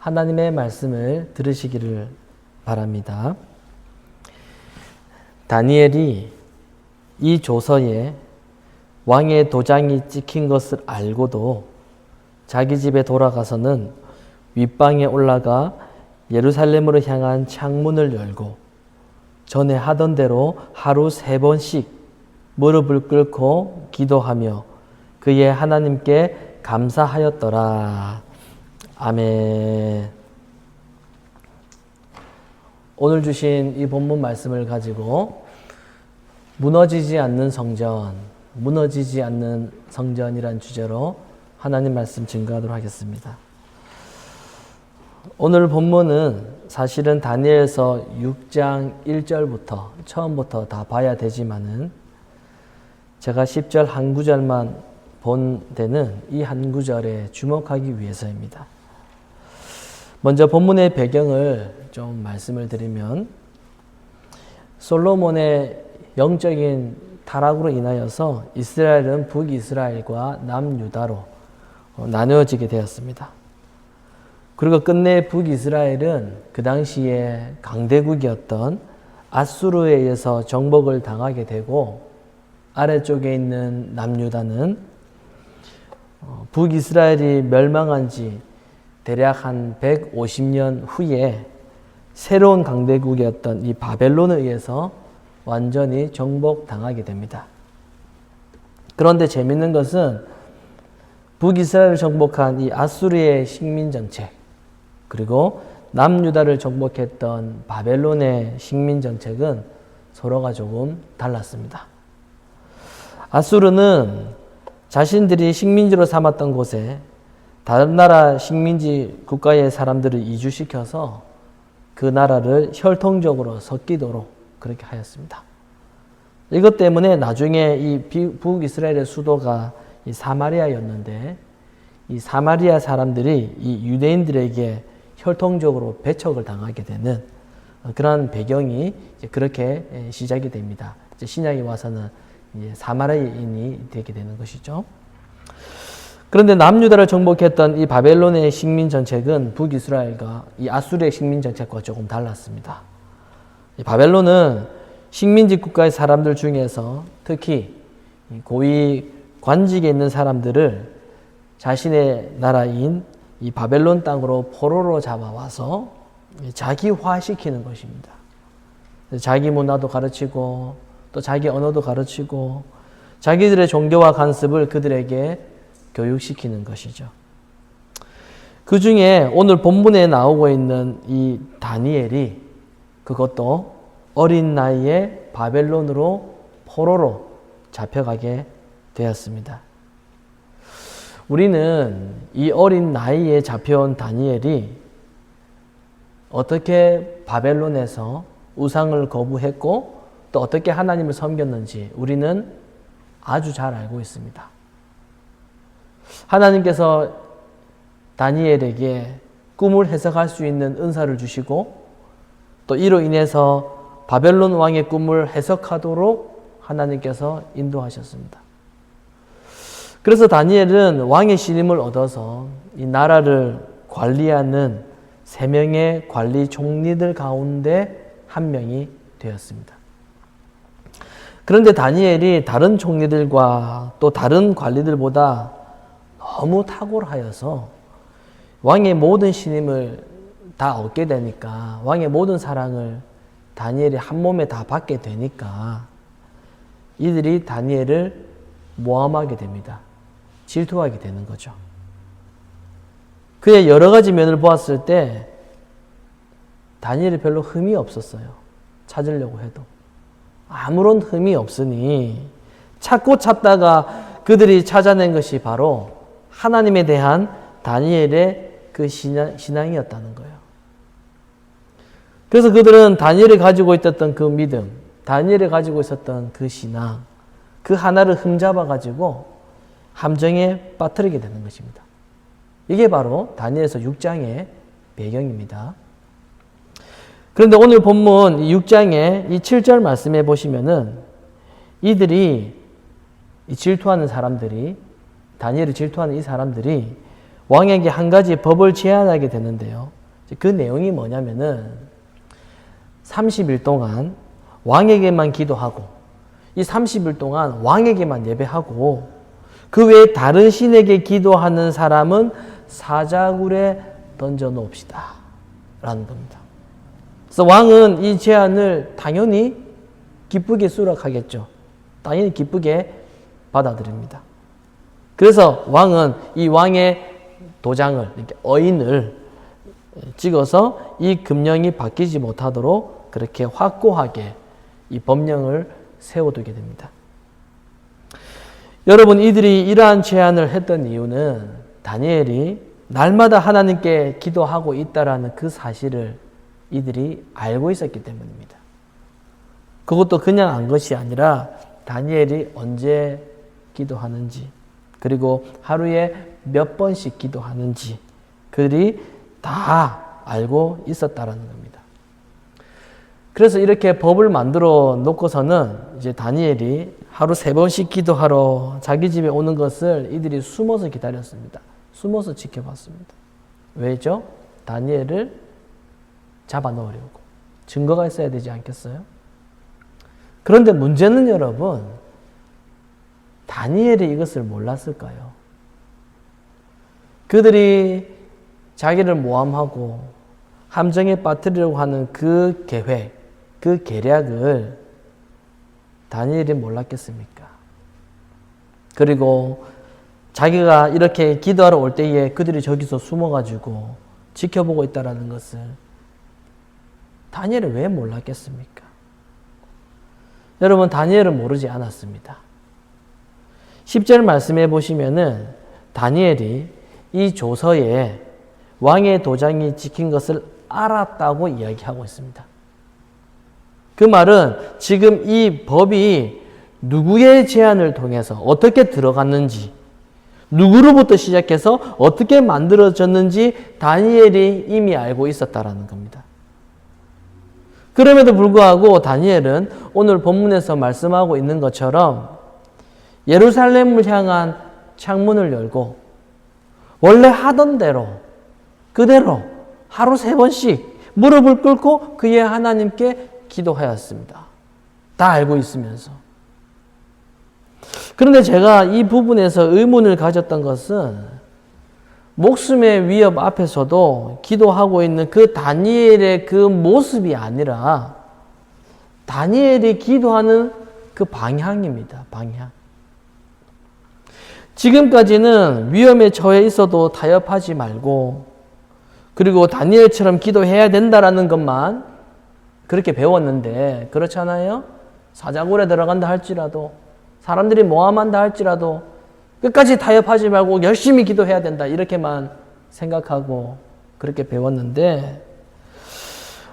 하나님의 말씀을 들으시기를 바랍니다. 다니엘이 이 조서에 왕의 도장이 찍힌 것을 알고도 자기 집에 돌아가서는 윗방에 올라가 예루살렘으로 향한 창문을 열고 전에 하던 대로 하루 3번씩 무릎을 꿇고 기도하며 그의 하나님께 감사하였더라. 아멘. 오늘 주신 이 본문 말씀을 가지고 무너지지 않는 성전, 무너지지 않는 성전이란 주제로 하나님 말씀 증거하도록 하겠습니다. 오늘 본문은 사실은 다니엘서 6장 1절부터 처음부터 다 봐야 되지만은 제가 10절 한 구절만 본 데는 이 한 구절에 주목하기 위해서입니다. 먼저 본문의 배경을 좀 말씀을 드리면 솔로몬의 영적인 타락으로 인하여서 이스라엘은 북이스라엘과 남유다로 나누어지게 되었습니다. 그리고 끝내 북이스라엘은 그 당시에 강대국이었던 아수르에 의해서 정복을 당하게 되고 아래쪽에 있는 남유다는 북이스라엘이 멸망한 지 대략 한 150년 후에 새로운 강대국이었던 이 바벨론에 의해서 완전히 정복당하게 됩니다. 그런데 재밌는 것은 북이스라엘을 정복한 이 아수르의 식민정책, 그리고 남유다를 정복했던 바벨론의 식민정책은 서로가 조금 달랐습니다. 아수르는 자신들이 식민지로 삼았던 곳에 다른 나라 식민지 국가의 사람들을 이주시켜서 그 나라를 혈통적으로 섞이도록 그렇게 하였습니다. 이것 때문에 나중에 이 북이스라엘의 수도가 이 사마리아였는데 이 사마리아 사람들이 이 유대인들에게 혈통적으로 배척을 당하게 되는 그런 배경이 이제 그렇게 시작이 됩니다. 이제 신약에 와서는 이제 사마리아인이 되게 되는 것이죠. 그런데 남유다를 정복했던 이 바벨론의 식민 정책은 북이스라엘과 이 아수르의 식민 정책과 조금 달랐습니다. 이 바벨론은 식민지 국가의 사람들 중에서 특히 고위 관직에 있는 사람들을 자신의 나라인 이 바벨론 땅으로 포로로 잡아와서 자기화시키는 것입니다. 자기 문화도 가르치고 또 자기 언어도 가르치고 자기들의 종교와 관습을 그들에게 교육시키는 것이죠. 그 중에 오늘 본문에 나오고 있는 이 다니엘이 그것도 어린 나이에 바벨론으로 포로로 잡혀가게 되었습니다. 우리는 이 어린 나이에 잡혀온 다니엘이 어떻게 바벨론에서 우상을 거부했고 또 어떻게 하나님을 섬겼는지 우리는 아주 잘 알고 있습니다. 하나님께서 다니엘에게 꿈을 해석할 수 있는 은사를 주시고 또 이로 인해서 바벨론 왕의 꿈을 해석하도록 하나님께서 인도하셨습니다. 그래서 다니엘은 왕의 신임을 얻어서 이 나라를 관리하는 3명의 관리 총리들 가운데 한 명이 되었습니다. 그런데 다니엘이 다른 총리들과 또 다른 관리들보다 너무 탁월하여서 왕의 모든 신임을 다 얻게 되니까 왕의 모든 사랑을 다니엘이 한 몸에 다 받게 되니까 이들이 다니엘을 모함하게 됩니다. 질투하게 되는 거죠. 그의 여러 가지 면을 보았을 때 다니엘이 별로 흠이 없었어요. 찾으려고 해도. 아무런 흠이 없으니 찾고 찾다가 그들이 찾아낸 것이 바로 하나님에 대한 다니엘의 그 신앙이었다는 거예요. 그래서 그들은 다니엘이 가지고 있었던 그 믿음, 다니엘이 가지고 있었던 그 신앙, 그 하나를 흠잡아 가지고 함정에 빠뜨리게 되는 것입니다. 이게 바로 다니엘서 6장의 배경입니다. 그런데 오늘 본문 6장의 이 7절 말씀해 보시면은 이들이 이 질투하는 사람들이 다니엘을 질투하는 이 사람들이 왕에게 한 가지 법을 제안하게 되는데요. 그 내용이 뭐냐면은 30일 동안 왕에게만 기도하고 이 30일 동안 왕에게만 예배하고 그 외에 다른 신에게 기도하는 사람은 사자굴에 던져 놓읍시다 라는 겁니다. 그래서 왕은 이 제안을 당연히 기쁘게 수락하겠죠. 당연히 기쁘게 받아들입니다. 그래서 왕은 이 왕의 도장을, 이렇게 어인을 찍어서 이 금령이 바뀌지 못하도록 그렇게 확고하게 이 법령을 세워두게 됩니다. 여러분, 이들이 이러한 제안을 했던 이유는 다니엘이 날마다 하나님께 기도하고 있다라는 그 사실을 이들이 알고 있었기 때문입니다. 그것도 그냥 안 것이 아니라 다니엘이 언제 기도하는지, 그리고 하루에 몇 번씩 기도하는지 그들이 다 알고 있었다라는 겁니다. 그래서 이렇게 법을 만들어 놓고서는 이제 다니엘이 하루 3번씩 기도하러 자기 집에 오는 것을 이들이 숨어서 기다렸습니다. 숨어서 지켜봤습니다. 왜죠? 다니엘을 잡아 넣으려고. 증거가 있어야 되지 않겠어요? 그런데 문제는 여러분, 다니엘이 이것을 몰랐을까요? 그들이 자기를 모함하고 함정에 빠뜨리려고 하는 그 계획, 그 계략을 다니엘이 몰랐겠습니까? 그리고 자기가 이렇게 기도하러 올 때에 그들이 저기서 숨어가지고 지켜보고 있다는 것을 다니엘이 왜 몰랐겠습니까? 여러분, 다니엘은 모르지 않았습니다. 10절 말씀해 보시면은 다니엘이 이 조서에 왕의 도장이 찍힌 것을 알았다고 이야기하고 있습니다. 그 말은 지금 이 법이 누구의 제안을 통해서 어떻게 들어갔는지, 누구로부터 시작해서 어떻게 만들어졌는지 다니엘이 이미 알고 있었다라는 겁니다. 그럼에도 불구하고 다니엘은 오늘 본문에서 말씀하고 있는 것처럼 예루살렘을 향한 창문을 열고 원래 하던 대로 그대로 하루 3번씩 무릎을 꿇고 그의 하나님께 기도하였습니다. 다 알고 있으면서. 그런데 제가 이 부분에서 의문을 가졌던 것은 목숨의 위협 앞에서도 기도하고 있는 그 다니엘의 그 모습이 아니라 다니엘이 기도하는 그 방향입니다. 방향. 지금까지는 위험에 처해 있어도 타협하지 말고, 그리고 다니엘처럼 기도해야 된다라는 것만 그렇게 배웠는데, 그렇잖아요? 사자굴에 들어간다 할지라도, 사람들이 모함한다 할지라도 끝까지 타협하지 말고 열심히 기도해야 된다, 이렇게만 생각하고 그렇게 배웠는데,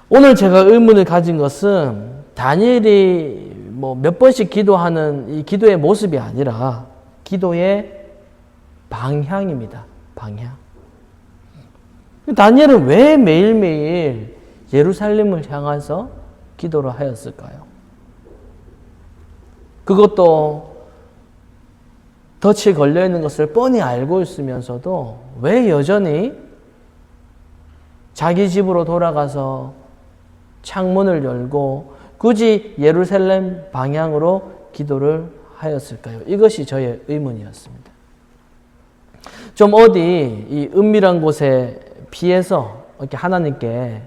오늘 제가 의문을 가진 것은 다니엘이 몇 번씩 기도하는 이 기도의 모습이 아니라 기도의 방향입니다. 방향. 다니엘은 왜 매일매일 예루살렘을 향해서 기도를 하였을까요? 그것도 덫에 걸려있는 것을 뻔히 알고 있으면서도 왜 여전히 자기 집으로 돌아가서 창문을 열고 굳이 예루살렘 방향으로 기도를 하였을까요? 이것이 저의 의문이었습니다. 좀 어디 이 은밀한 곳에 피해서 이렇게 하나님께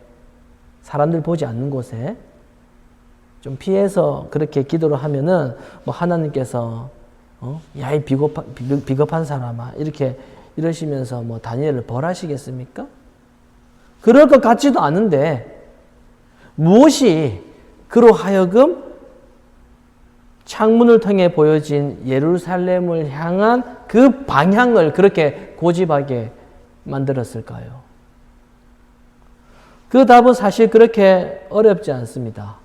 사람들 보지 않는 곳에 좀 피해서 그렇게 기도를 하면은 하나님께서 야, 이 비겁한 사람아 이렇게 이러시면서 다니엘을 벌하시겠습니까? 그럴 것 같지도 않은데 무엇이 그로 하여금 창문을 통해 보여진 예루살렘을 향한 그 방향을 그렇게 고집하게 만들었을까요? 그 답은 사실 그렇게 어렵지 않습니다.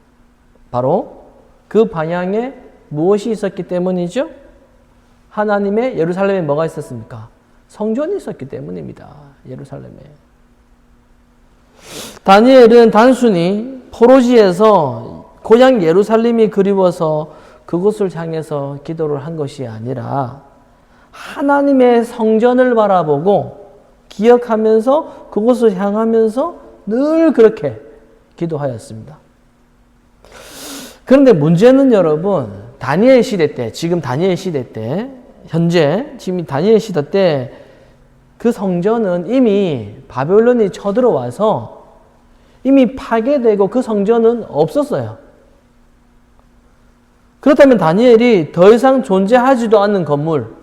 바로 그 방향에 무엇이 있었기 때문이죠? 하나님의 예루살렘에 뭐가 있었습니까? 성전이 있었기 때문입니다. 예루살렘에. 다니엘은 단순히 포로지에서 고향 예루살렘이 그리워서 그곳을 향해서 기도를 한 것이 아니라 하나님의 성전을 바라보고 기억하면서 그곳을 향하면서 늘 그렇게 기도하였습니다. 그런데 문제는 여러분, 다니엘 시대 때, 지금 다니엘 시대 때, 현재 지금 다니엘 시대 때 그 성전은 이미 바벨론이 쳐들어와서 이미 파괴되고 그 성전은 없었어요. 그렇다면 다니엘이 더 이상 존재하지도 않는 건물,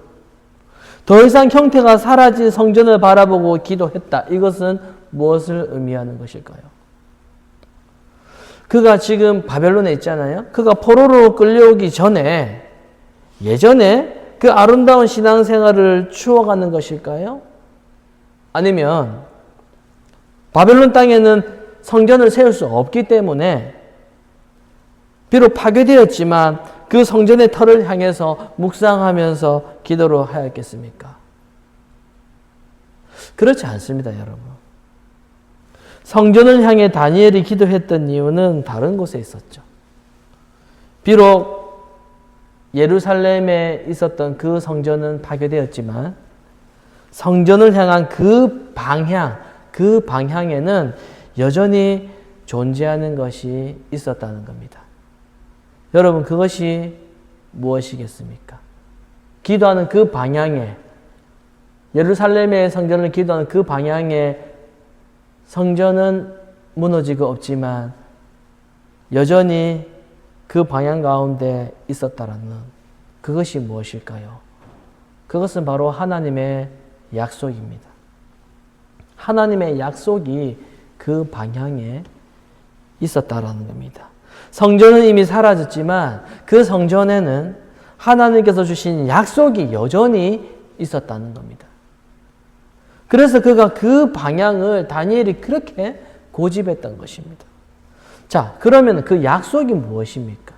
더 이상 형태가 사라진 성전을 바라보고 기도했다. 이것은 무엇을 의미하는 것일까요? 그가 지금 바벨론에 있잖아요. 그가 포로로 끌려오기 전에, 예전에 그 아름다운 신앙생활을 추억하는 것일까요? 아니면 바벨론 땅에는 성전을 세울 수 없기 때문에 비록 파괴되었지만 그 성전의 터를 향해서 묵상하면서 기도를 하였겠습니까? 그렇지 않습니다, 여러분. 성전을 향해 다니엘이 기도했던 이유는 다른 곳에 있었죠. 비록 예루살렘에 있었던 그 성전은 파괴되었지만 성전을 향한 그 방향에는 여전히 존재하는 것이 있었다는 겁니다. 여러분, 그것이 무엇이겠습니까? 기도하는 그 방향에, 예루살렘의 성전을 기도하는 그 방향에 성전은 무너지고 없지만 여전히 그 방향 가운데 있었다라는 그것이 무엇일까요? 그것은 바로 하나님의 약속입니다. 하나님의 약속이 그 방향에 있었다라는 겁니다. 성전은 이미 사라졌지만 그 성전에는 하나님께서 주신 약속이 여전히 있었다는 겁니다. 그래서 그가 그 방향을 다니엘이 그렇게 고집했던 것입니다. 자, 그러면 그 약속이 무엇입니까?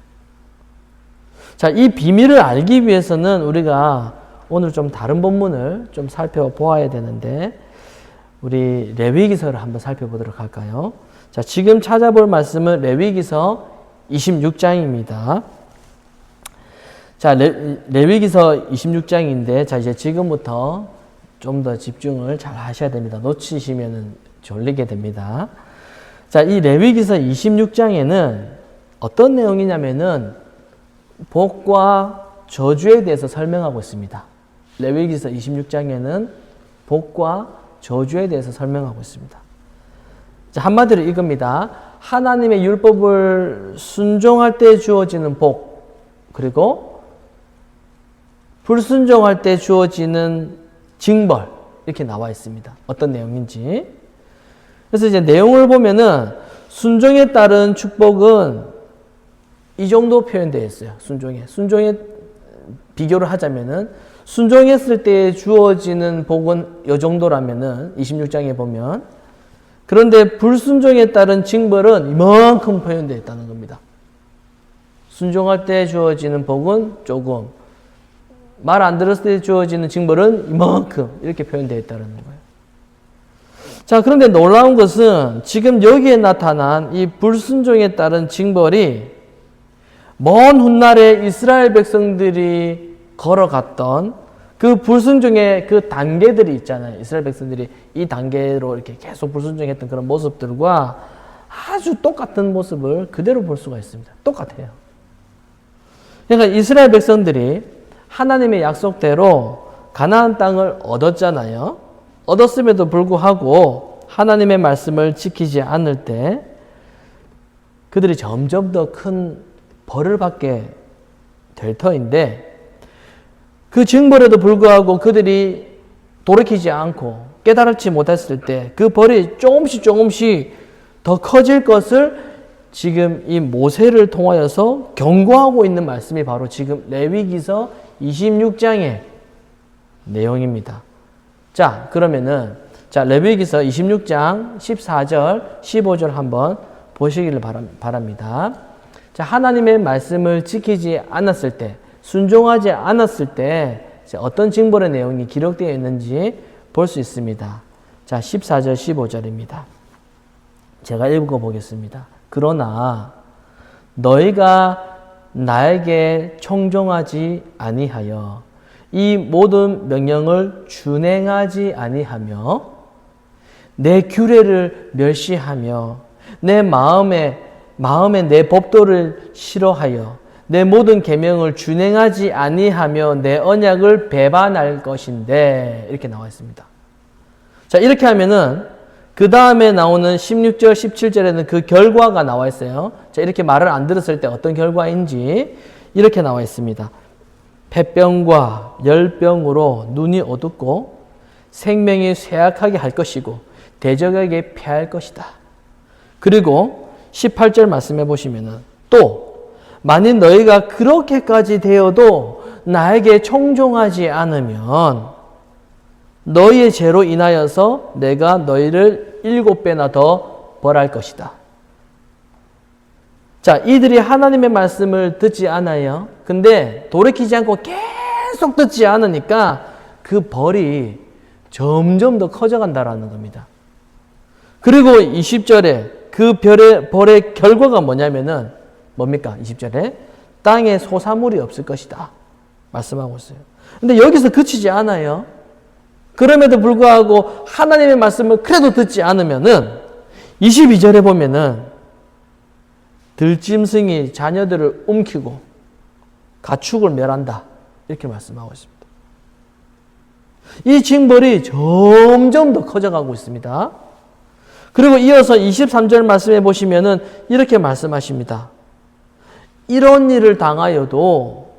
자, 이 비밀을 알기 위해서는 우리가 오늘 좀 다른 본문을 좀 살펴보아야 되는데 우리 레위기서를 한번 살펴보도록 할까요? 자, 지금 찾아볼 말씀은 레위기서 26장입니다. 자, 레위기서 26장인데 자, 이제 지금부터 좀 더 집중을 잘 하셔야 됩니다. 놓치시면은 졸리게 됩니다. 자, 이 레위기서 26장에는 어떤 내용이냐면은 복과 저주에 대해서 설명하고 있습니다. 레위기서 26장에는 복과 저주에 대해서 설명하고 있습니다. 자, 한마디로 이겁니다. 하나님의 율법을 순종할 때 주어지는 복, 그리고 불순종할 때 주어지는 징벌, 이렇게 나와 있습니다. 어떤 내용인지. 그래서 이제 내용을 보면은 순종에 따른 축복은 이 정도 표현되어 있어요. 순종에 비교를 하자면은 순종했을 때 주어지는 복은 이 정도라면은 26장에 보면, 그런데 불순종에 따른 징벌은 이만큼 표현되어 있다는 겁니다. 순종할 때 주어지는 복은 조금, 말 안 들었을 때 주어지는 징벌은 이만큼 이렇게 표현되어 있다는 거예요. 자, 그런데 놀라운 것은 지금 여기에 나타난 이 불순종에 따른 징벌이 먼 훗날에 이스라엘 백성들이 걸어갔던 그 불순종의 그 단계들이 있잖아요. 이스라엘 백성들이 이 단계로 이렇게 계속 불순종했던 그런 모습들과 아주 똑같은 모습을 그대로 볼 수가 있습니다. 똑같아요. 그러니까 이스라엘 백성들이 하나님의 약속대로 가나안 땅을 얻었잖아요. 얻었음에도 불구하고 하나님의 말씀을 지키지 않을 때 그들이 점점 더 큰 벌을 받게 될 터인데, 그 징벌에도 불구하고 그들이 돌이키지 않고 깨달지 못했을 때 그 벌이 조금씩 더 커질 것을 지금 이 모세를 통하여서 경고하고 있는 말씀이 바로 지금 레위기서 26장의 내용입니다. 자, 그러면은 레위기서 26장 14절, 15절 한번 보시기를 바랍니다. 자, 하나님의 말씀을 지키지 않았을 때, 순종하지 않았을 때 어떤 징벌의 내용이 기록되어 있는지 볼 수 있습니다. 자, 14절, 15절입니다. 제가 읽어보겠습니다. 그러나 너희가 나에게 청종하지 아니하여 이 모든 명령을 준행하지 아니하며 내 규례를 멸시하며 내 마음에 내 법도를 싫어하여 내 모든 계명을 준행하지 아니하며 내 언약을 배반할 것인데 이렇게 나와 있습니다. 자, 이렇게 하면은 그 다음에 나오는 16절, 17절에는 그 결과가 나와 있어요. 자, 이렇게 말을 안 들었을 때 어떤 결과인지 이렇게 나와 있습니다. 폐병과 열병으로 눈이 어둡고 생명이 쇠약하게 할 것이고 대적에게 패할 것이다. 그리고 18절 말씀해 보시면은 또 만일 너희가 그렇게까지 되어도 나에게 청종하지 않으면 너희의 죄로 인하여서 내가 너희를 7배나 더 벌할 것이다. 자, 이들이 하나님의 말씀을 듣지 않아요. 근데 돌이키지 않고 계속 듣지 않으니까 그 벌이 점점 더 커져간다라는 겁니다. 그리고 20절에 그 벌의 결과가 뭐냐면은 뭡니까? 20절에 땅에 소사물이 없을 것이다 말씀하고 있어요. 근데 여기서 그치지 않아요. 그럼에도 불구하고 하나님의 말씀을 그래도 듣지 않으면은 22절에 보면은 들짐승이 자녀들을 움키고 가축을 멸한다 이렇게 말씀하고 있습니다. 이 징벌이 점점 더 커져가고 있습니다. 그리고 이어서 23절 말씀해 보시면은 이렇게 말씀하십니다. 이런 일을 당하여도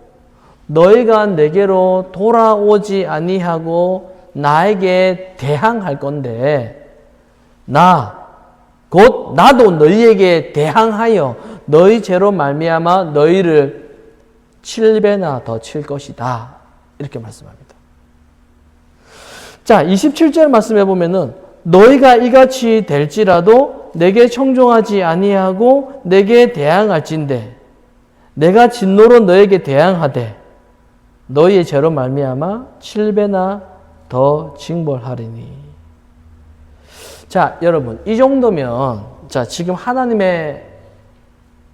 너희가 내게로 돌아오지 아니하고 나에게 대항할 건데 곧 나도 너희에게 대항하여 너희 죄로 말미암아 너희를 7배나 더 칠 것이다 이렇게 말씀합니다. 자, 27절 말씀해 보면은 너희가 이같이 될지라도 내게 청종하지 아니하고 내게 대항할진대 내가 진노로 너에게 대항하되 너희의 죄로 말미암아 7배나 더 징벌하리니. 자, 여러분, 이 정도면 자, 지금 하나님의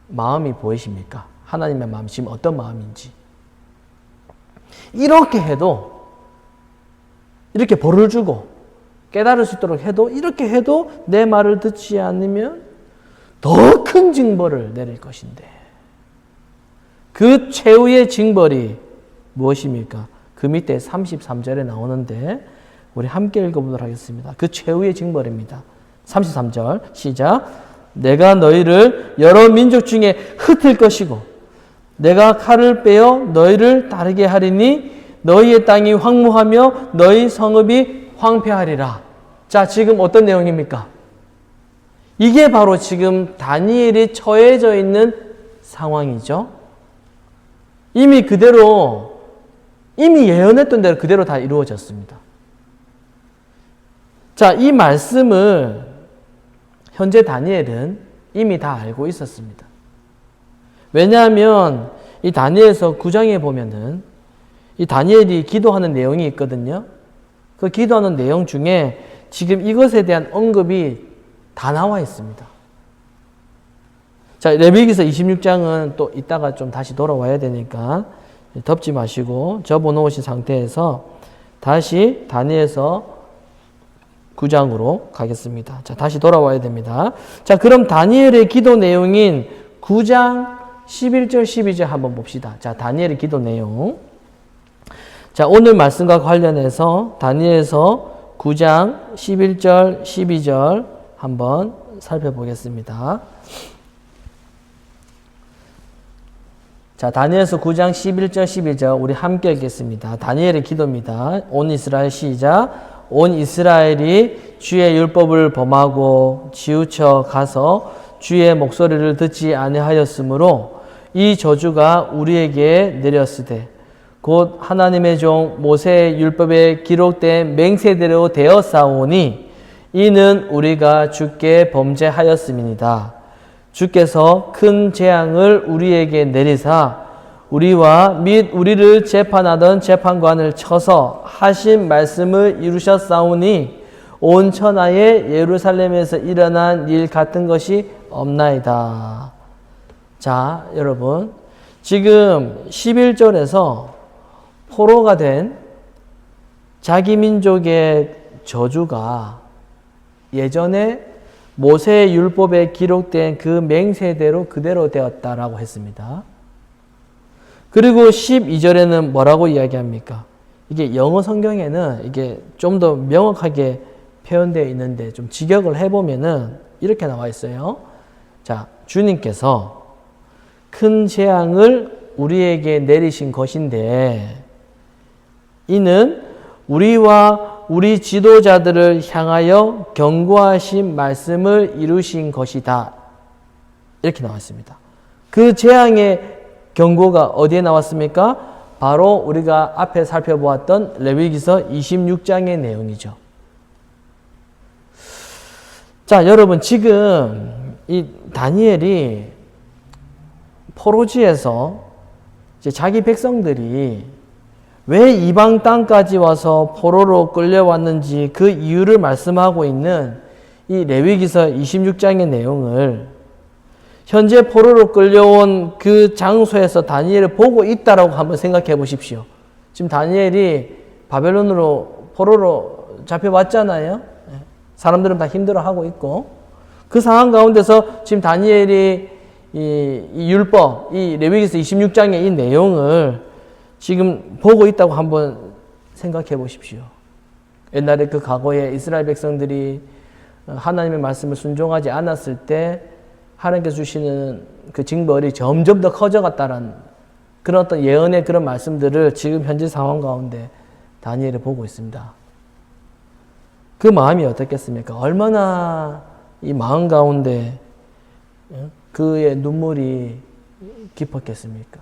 마음이 보이십니까? 하나님의 마음이 지금 어떤 마음인지. 이렇게 해도 이렇게 벌을 주고 깨달을 수 있도록 해도 이렇게 해도 내 말을 듣지 않으면 더 큰 징벌을 내릴 것인데 그 최후의 징벌이 무엇입니까? 그 밑에 33절에 나오는데 우리 함께 읽어보도록 하겠습니다. 그 최후의 징벌입니다. 33절 시작. 내가 너희를 여러 민족 중에 흩을 것이고 내가 칼을 빼어 너희를 다르게 하리니 너희의 땅이 황무하며 너희 성읍이 황폐하리라. 자, 지금 어떤 내용입니까? 이게 바로 지금 다니엘이 처해져 있는 상황이죠. 이미 예언했던 대로 그대로 다 이루어졌습니다. 자, 이 말씀을 현재 다니엘은 이미 다 알고 있었습니다. 왜냐하면 이 다니엘서 9장에 보면은 이 다니엘이 기도하는 내용이 있거든요. 그 기도하는 내용 중에 지금 이것에 대한 언급이 다 나와 있습니다. 자, 레위기서 26장은 또 이따가 좀 다시 돌아와야 되니까 덮지 마시고 접어놓으신 상태에서 다시 다니엘서 9장으로 가겠습니다. 자, 다시 돌아와야 됩니다. 자, 그럼 다니엘의 기도 내용인 9장 11절 12절 한번 봅시다. 자, 다니엘의 기도 내용. 자, 오늘 말씀과 관련해서 다니엘서 9장 11절 12절 한번 살펴보겠습니다. 자, 다니엘서 9장 11절 12절 우리 함께 읽겠습니다. 다니엘의 기도입니다. 온 이스라엘 시작. 온 이스라엘이 주의 율법을 범하고 치우쳐 가서 주의 목소리를 듣지 아니하였으므로 이 저주가 우리에게 내렸으되 곧 하나님의 종 모세의 율법에 기록된 맹세대로 되었사오니 이는 우리가 주께 범죄하였음이니이다. 주께서 큰 재앙을 우리에게 내리사 우리와 및 우리를 재판하던 재판관을 쳐서 하신 말씀을 이루셨사오니 온 천하의 예루살렘에서 일어난 일 같은 것이 없나이다. 자, 여러분, 지금 11절에서 포로가 된 자기 민족의 저주가 예전에 모세의 율법에 기록된 그 맹세대로 그대로 되었다라고 했습니다. 그리고 12절에는 뭐라고 이야기합니까? 이게 영어 성경에는 이게 좀 더 명확하게 표현되어 있는데 좀 직역을 해보면은 이렇게 나와 있어요. 자, 주님께서 큰 재앙을 우리에게 내리신 것인데 이는 우리와 우리 지도자들을 향하여 경고하신 말씀을 이루신 것이다. 이렇게 나와 있습니다. 그 재앙의 경고가 어디에 나왔습니까? 바로 우리가 앞에 살펴보았던 레위기서 26장의 내용이죠. 자, 여러분 지금 이 다니엘이 포로지에서 이제 자기 백성들이 왜 이방 땅까지 와서 포로로 끌려왔는지 그 이유를 말씀하고 있는 이 레위기서 26장의 내용을 현재 포로로 끌려온 그 장소에서 다니엘을 보고 있다라고 한번 생각해 보십시오. 지금 다니엘이 바벨론으로 포로로 잡혀왔잖아요. 사람들은 다 힘들어하고 있고 그 상황 가운데서 지금 다니엘이 이 율법, 이 레위기서 26장의 이 내용을 지금 보고 있다고 한번 생각해 보십시오. 옛날에 그 과거에 이스라엘 백성들이 하나님의 말씀을 순종하지 않았을 때 하나님께서 주시는 그 징벌이 점점 더 커져갔다는 그런 어떤 예언의 그런 말씀들을 지금 현재 상황 가운데 다니엘이 보고 있습니다. 그 마음이 어떻겠습니까? 얼마나 이 마음 가운데 그의 눈물이 깊었겠습니까?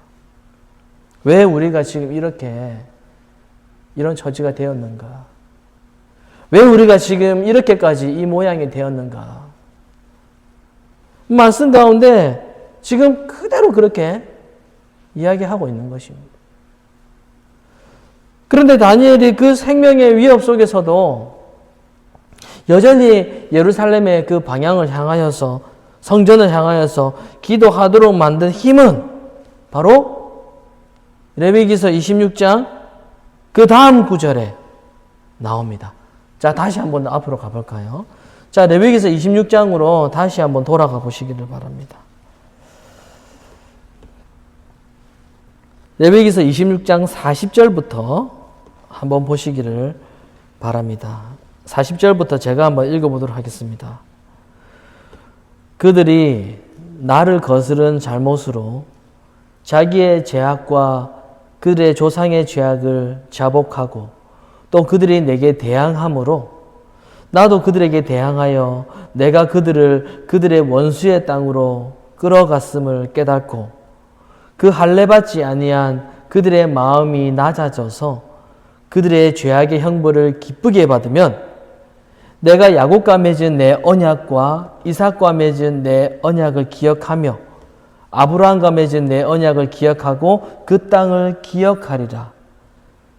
왜 우리가 지금 이런 처지가 되었는가? 왜 우리가 지금 이렇게까지 이 모양이 되었는가? 말씀 가운데 지금 그대로 그렇게 이야기하고 있는 것입니다. 그런데 다니엘이 그 생명의 위협 속에서도 여전히 예루살렘의 그 방향을 향하여서 성전을 향하여서 기도하도록 만든 힘은 바로 레위기서 26장 그 다음 구절에 나옵니다. 자, 다시 한번 앞으로 가볼까요? 자, 레위기서 26장으로 다시 한번 돌아가 보시기를 바랍니다. 레위기서 26장 40절부터 한번 보시기를 바랍니다. 40절부터 제가 한번 읽어보도록 하겠습니다. 그들이 나를 거스른 잘못으로 자기의 죄악과 그들의 조상의 죄악을 자복하고 또 그들이 내게 대항함으로 나도 그들에게 대항하여 내가 그들을 그들의 원수의 땅으로 끌어갔음을 깨닫고 그 할례받지 아니한 그들의 마음이 낮아져서 그들의 죄악의 형벌을 기쁘게 받으면 내가 야곱과 맺은 내 언약과 이삭과 맺은 내 언약을 기억하며 아브라함과 맺은 내 언약을 기억하고 그 땅을 기억하리라.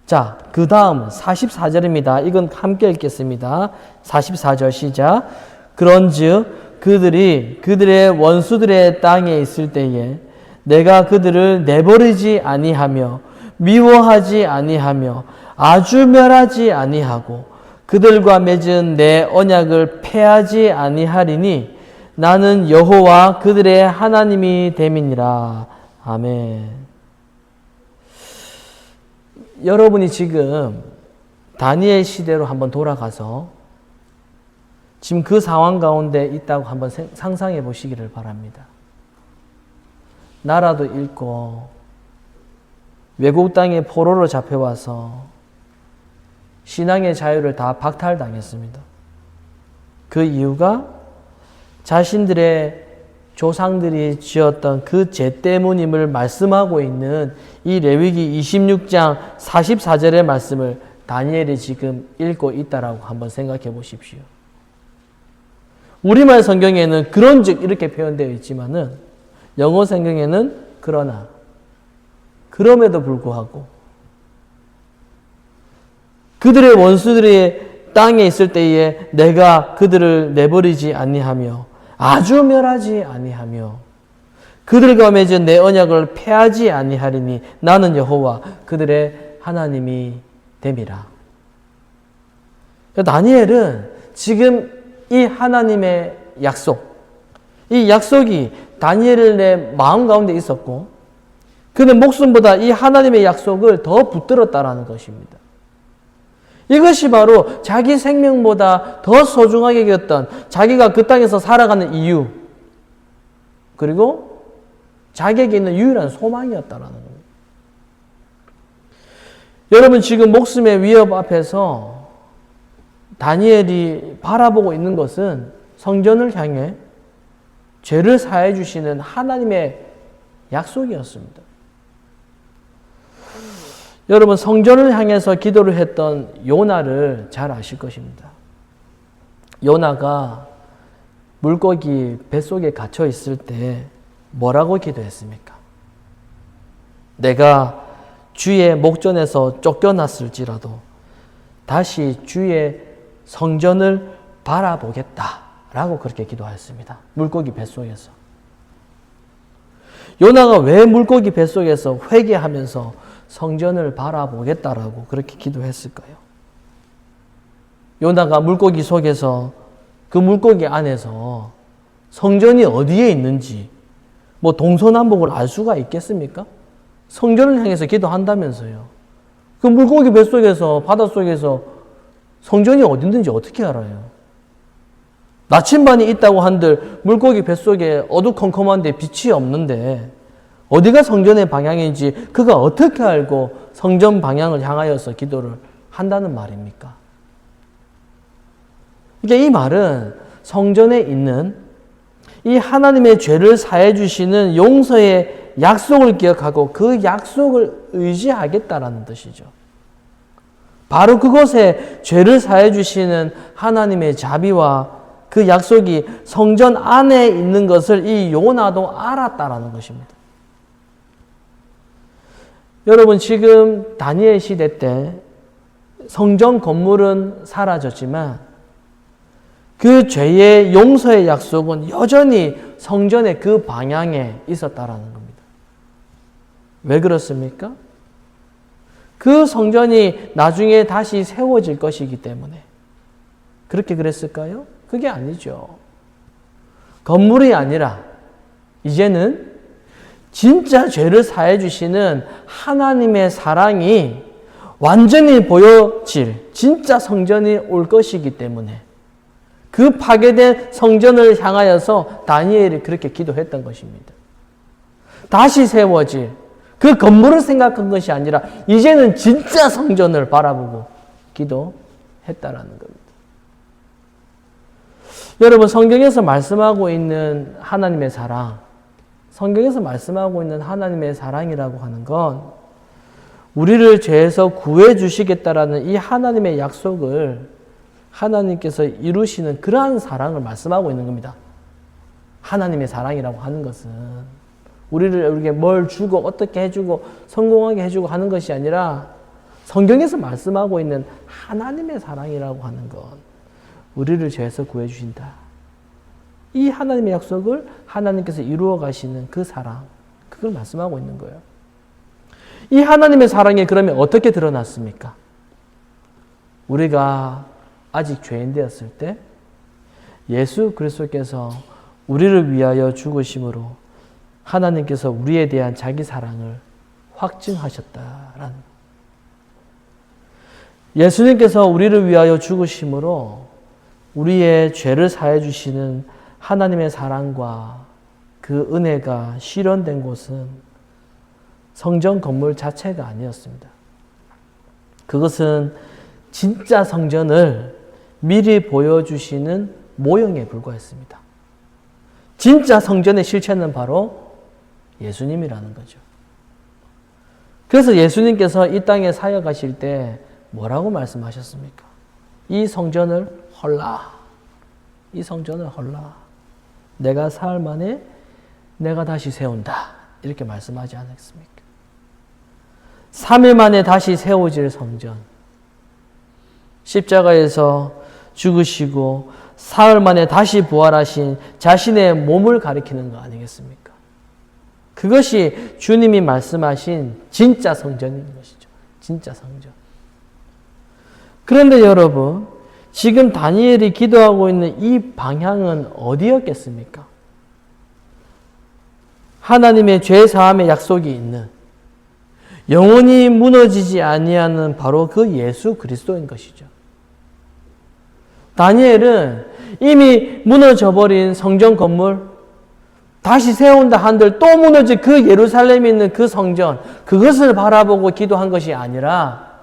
자, 그 다음 44절입니다. 이건 함께 읽겠습니다. 44절 시작. 그런즉 그들이 그들의 원수들의 땅에 있을 때에 내가 그들을 내버리지 아니하며 미워하지 아니하며 아주 멸하지 아니하고 그들과 맺은 내 언약을 패하지 아니하리니 나는 여호와 그들의 하나님이 됨이니라. 아멘. 여러분이 지금 다니엘 시대로 한번 돌아가서 지금 그 상황 가운데 있다고 한번 상상해 보시기를 바랍니다. 나라도 잃고 외국 땅에 포로로 잡혀와서 신앙의 자유를 다 박탈당했습니다. 그 이유가 자신들의 조상들이 지었던 그 죄 때문임을 말씀하고 있는 이 레위기 26장 44절의 말씀을 다니엘이 지금 읽고 있다라고 한번 생각해 보십시오. 우리말 성경에는 그런즉 이렇게 표현되어 있지만은 영어 성경에는 그러나 그럼에도 불구하고 그들의 원수들의 땅에 있을 때에 내가 그들을 내버리지 아니하며 아주 멸하지 아니하며 그들과 맺은 내 언약을 패하지 아니하리니 나는 여호와 그들의 하나님이 됨이라. 다니엘은 지금 이 하나님의 약속, 이 약속이 다니엘의 마음 가운데 있었고 그는 목숨보다 이 하나님의 약속을 더 붙들었다라는 것입니다. 이것이 바로 자기 생명보다 더 소중하게 여겼던 자기가 그 땅에서 살아가는 이유, 그리고 자기에게 있는 유일한 소망이었다라는 겁니다. 여러분, 지금 목숨의 위협 앞에서 다니엘이 바라보고 있는 것은 성전을 향해 죄를 사해 주시는 하나님의 약속이었습니다. 여러분, 성전을 향해서 기도를 했던 요나를 잘 아실 것입니다. 요나가 물고기 뱃속에 갇혀 있을 때 뭐라고 기도했습니까? 내가 주의 목전에서 쫓겨났을지라도 다시 주의 성전을 바라보겠다라고 그렇게 기도하였습니다. 물고기 뱃속에서. 요나가 왜 물고기 뱃속에서 회개하면서 성전을 바라보겠다라고 그렇게 기도했을까요? 요나가 물고기 속에서 그 물고기 안에서 성전이 어디에 있는지 뭐 동서남북을 알 수가 있겠습니까? 성전을 향해서 기도한다면서요. 그 물고기 뱃속에서 바닷속에서 성전이 어디 있는지 어떻게 알아요? 나침반이 있다고 한들 물고기 뱃속에 어두컴컴한데 빛이 없는데 어디가 성전의 방향인지 그가 어떻게 알고 성전 방향을 향하여서 기도를 한다는 말입니까? 그러니까 이 말은 성전에 있는 이 하나님의 죄를 사해 주시는 용서의 약속을 기억하고 그 약속을 의지하겠다라는 뜻이죠. 바로 그곳에 죄를 사해 주시는 하나님의 자비와 그 약속이 성전 안에 있는 것을 이 요나도 알았다라는 것입니다. 여러분, 지금 다니엘 시대 때 성전 건물은 사라졌지만 그 죄의 용서의 약속은 여전히 성전의 그 방향에 있었다라는 겁니다. 왜 그렇습니까? 그 성전이 나중에 다시 세워질 것이기 때문에 그렇게 그랬을까요? 그게 아니죠. 건물이 아니라 이제는 진짜 죄를 사해 주시는 하나님의 사랑이 완전히 보여질 진짜 성전이 올 것이기 때문에 그 파괴된 성전을 향하여서 다니엘이 그렇게 기도했던 것입니다. 다시 세워질 그 건물을 생각한 것이 아니라 이제는 진짜 성전을 바라보고 기도했다라는 겁니다. 여러분, 성경에서 말씀하고 있는 하나님의 사랑, 성경에서 말씀하고 있는 하나님의 사랑이라고 하는 건 우리를 죄에서 구해 주시겠다라는 이 하나님의 약속을 하나님께서 이루시는 그러한 사랑을 말씀하고 있는 겁니다. 하나님의 사랑이라고 하는 것은 우리에게 뭘 주고 어떻게 해주고 성공하게 해주고 하는 것이 아니라 성경에서 말씀하고 있는 하나님의 사랑이라고 하는 건 우리를 죄에서 구해 주신다. 이 하나님의 약속을 하나님께서 이루어 가시는 그 사랑, 그걸 말씀하고 있는 거예요. 이 하나님의 사랑이 그러면 어떻게 드러났습니까? 우리가 아직 죄인 되었을 때 예수 그리스도께서 우리를 위하여 죽으심으로 하나님께서 우리에 대한 자기 사랑을 확증하셨다라는, 예수님께서 우리를 위하여 죽으심으로 우리의 죄를 사해 주시는 하나님의 사랑과 그 은혜가 실현된 곳은 성전 건물 자체가 아니었습니다. 그것은 진짜 성전을 미리 보여주시는 모형에 불과했습니다. 진짜 성전의 실체는 바로 예수님이라는 거죠. 그래서 예수님께서 이 땅에 사역하실 때 뭐라고 말씀하셨습니까? 이 성전을 헐라. 이 성전을 헐라. 내가 사흘 만에 내가 다시 세운다. 이렇게 말씀하지 않았습니까? 3일 만에 다시 세워질 성전. 십자가에서 죽으시고 사흘 만에 다시 부활하신 자신의 몸을 가리키는 거 아니겠습니까? 그것이 주님이 말씀하신 진짜 성전인 것이죠. 진짜 성전. 그런데 여러분, 지금 다니엘이 기도하고 있는 이 방향은 어디였겠습니까? 하나님의 죄 사함의 약속이 있는, 영원히 무너지지 아니하는 바로 그 예수 그리스도인 것이죠. 다니엘은 이미 무너져버린 성전 건물, 다시 세운다 한들 또 무너질 그 예루살렘에 있는 그 성전, 그것을 바라보고 기도한 것이 아니라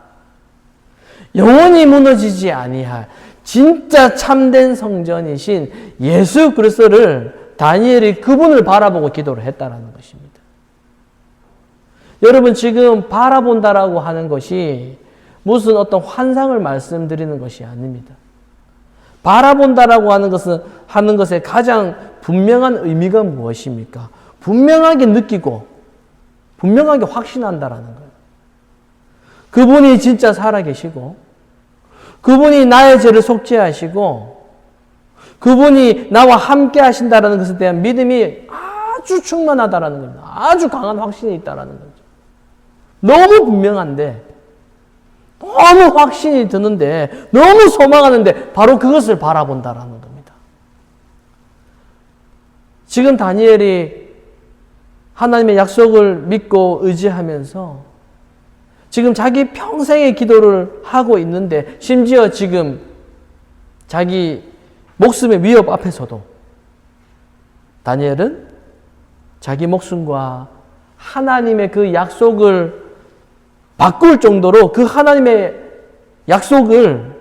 영원히 무너지지 아니할 진짜 참된 성전이신 예수 그리스도를, 다니엘이 그분을 바라보고 기도를 했다라는 것입니다. 여러분, 지금 바라본다라고 하는 것이 무슨 어떤 환상을 말씀드리는 것이 아닙니다. 바라본다라고 하는 것의 가장 분명한 의미가 무엇입니까? 분명하게 느끼고 분명하게 확신한다라는 거예요. 그분이 진짜 살아계시고, 그분이 나의 죄를 속죄하시고, 그분이 나와 함께 하신다라는 것에 대한 믿음이 아주 충만하다라는 겁니다. 아주 강한 확신이 있다라는 거죠. 너무 분명한데, 너무 확신이 드는데, 너무 소망하는데 바로 그것을 바라본다라는 겁니다. 지금 다니엘이 하나님의 약속을 믿고 의지하면서 지금 자기 평생의 기도를 하고 있는데, 심지어 지금 자기 목숨의 위협 앞에서도 다니엘은 자기 목숨과 하나님의 그 약속을 바꿀 정도로 그 하나님의 약속을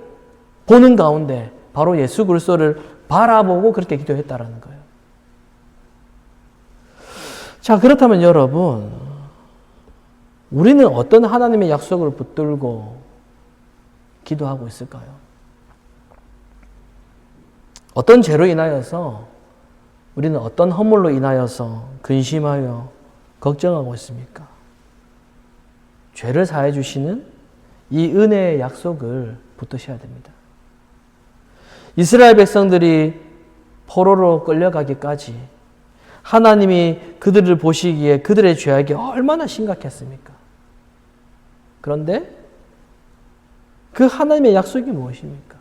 보는 가운데 바로 예수 그리스도를 바라보고 그렇게 기도했다라는 거예요. 자, 그렇다면 여러분, 우리는 어떤 하나님의 약속을 붙들고 기도하고 있을까요? 어떤 죄로 인하여서, 우리는 어떤 허물로 인하여서 근심하여 걱정하고 있습니까? 죄를 사해 주시는 이 은혜의 약속을 붙드셔야 됩니다. 이스라엘 백성들이 포로로 끌려가기까지 하나님이 그들을 보시기에 그들의 죄악이 얼마나 심각했습니까? 그런데 그 하나님의 약속이 무엇입니까?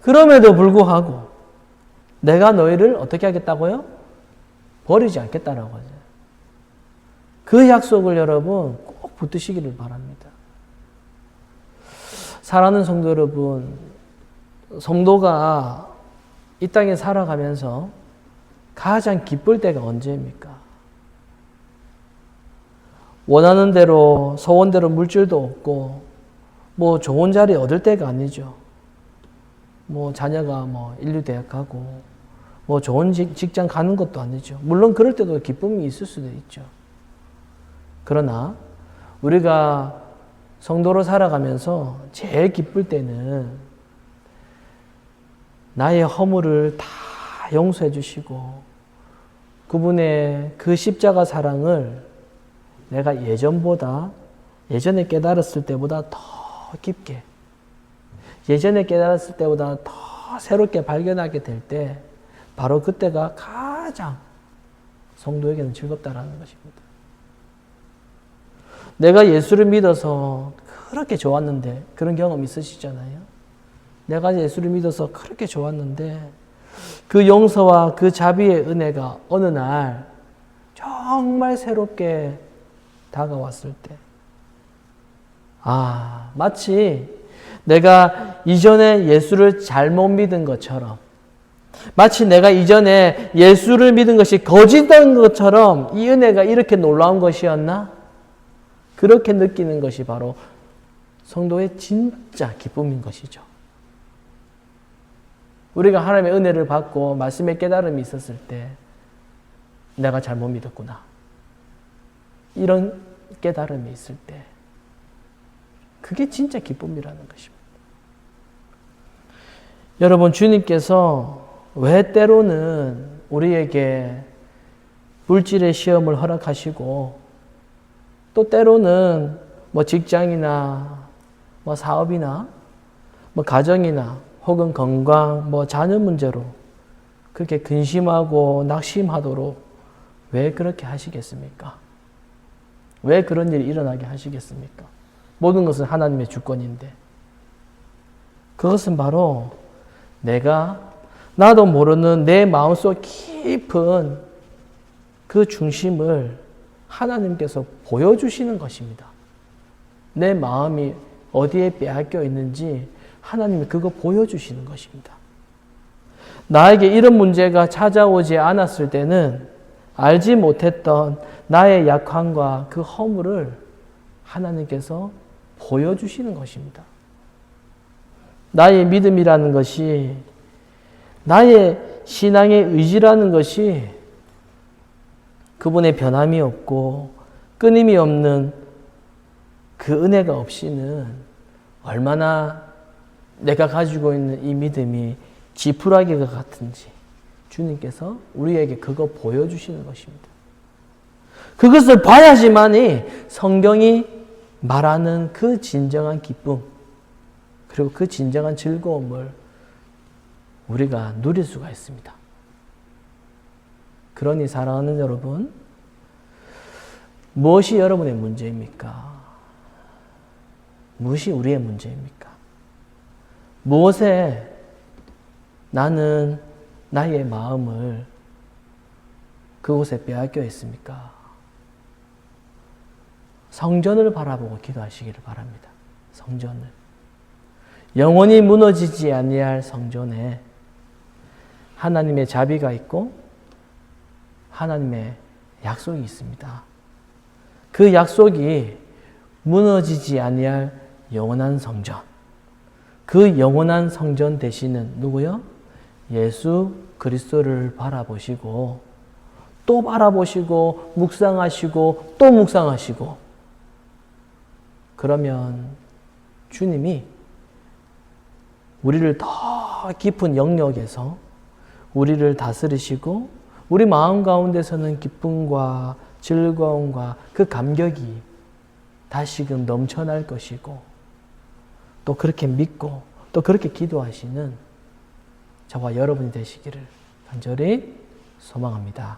그럼에도 불구하고 내가 너희를 어떻게 하겠다고요? 버리지 않겠다라고 하죠. 그 약속을 여러분 꼭 붙드시기를 바랍니다. 사랑하는 성도 여러분, 성도가 이 땅에 살아가면서 가장 기쁠 때가 언제입니까? 원하는 대로, 소원대로 물질도 없고, 뭐 좋은 자리 얻을 때가 아니죠. 뭐 자녀가 뭐 인류대학 가고, 뭐 좋은 직장 가는 것도 아니죠. 물론 그럴 때도 기쁨이 있을 수도 있죠. 그러나 우리가 성도로 살아가면서 제일 기쁠 때는 나의 허물을 다 용서해 주시고 그분의 그 십자가 사랑을 내가 예전에 깨달았을 때보다 더 깊게, 예전에 깨달았을 때보다 더 새롭게 발견하게 될 때, 바로 그때가 가장 성도에게는 즐겁다라는 것입니다. 내가 예수를 믿어서 그렇게 좋았는데, 그런 경험 있으시잖아요. 내가 예수를 믿어서 그렇게 좋았는데 그 용서와 그 자비의 은혜가 어느 날 정말 새롭게 다가왔을 때, 마치 내가 이전에 예수를 잘못 믿은 것처럼, 마치 내가 이전에 예수를 믿은 것이 거짓된 것처럼 이 은혜가 이렇게 놀라운 것이었나? 그렇게 느끼는 것이 바로 성도의 진짜 기쁨인 것이죠. 우리가 하나님의 은혜를 받고 말씀의 깨달음이 있었을 때 내가 잘못 믿었구나, 이런 깨달음이 있을 때 그게 진짜 기쁨이라는 것입니다. 여러분, 주님께서 왜 때로는 우리에게 물질의 시험을 허락하시고 또 때로는 뭐 직장이나 뭐 사업이나 뭐 가정이나 혹은 건강, 뭐 자녀 문제로 그렇게 근심하고 낙심하도록 왜 그렇게 하시겠습니까? 왜 그런 일이 일어나게 하시겠습니까? 모든 것은 하나님의 주권인데. 그것은 바로 나도 모르는 내 마음속 깊은 그 중심을 하나님께서 보여주시는 것입니다. 내 마음이 어디에 빼앗겨 있는지 하나님이 그거 보여주시는 것입니다. 나에게 이런 문제가 찾아오지 않았을 때는 알지 못했던 나의 약함과 그 허물을 하나님께서 보여주시는 것입니다. 나의 믿음이라는 것이, 나의 신앙의 의지라는 것이 그분의 변함이 없고 끊임이 없는 그 은혜가 없이는 얼마나 내가 가지고 있는 이 믿음이 지푸라기가 같은지 주님께서 우리에게 그거 보여주시는 것입니다. 그것을 봐야지만이 성경이 말하는 그 진정한 기쁨, 그리고 그 진정한 즐거움을 우리가 누릴 수가 있습니다. 그러니 사랑하는 여러분, 무엇이 여러분의 문제입니까? 무엇이 우리의 문제입니까? 무엇에 나는 나의 마음을 그곳에 빼앗겨 있습니까? 성전을 바라보고 기도하시기를 바랍니다. 성전을. 영원히 무너지지 아니할 성전에 하나님의 자비가 있고 하나님의 약속이 있습니다. 그 약속이 무너지지 아니할 영원한 성전. 그 영원한 성전 되시는 누구요? 예수 그리스도를 바라보시고 또 바라보시고 묵상하시고 또 묵상하시고, 그러면 주님이 우리를 더 깊은 영역에서 우리를 다스리시고 우리 마음 가운데서는 기쁨과 즐거움과 그 감격이 다시금 넘쳐날 것이고, 또 그렇게 믿고 또 그렇게 기도하시는 저와 여러분이 되시기를 간절히 소망합니다.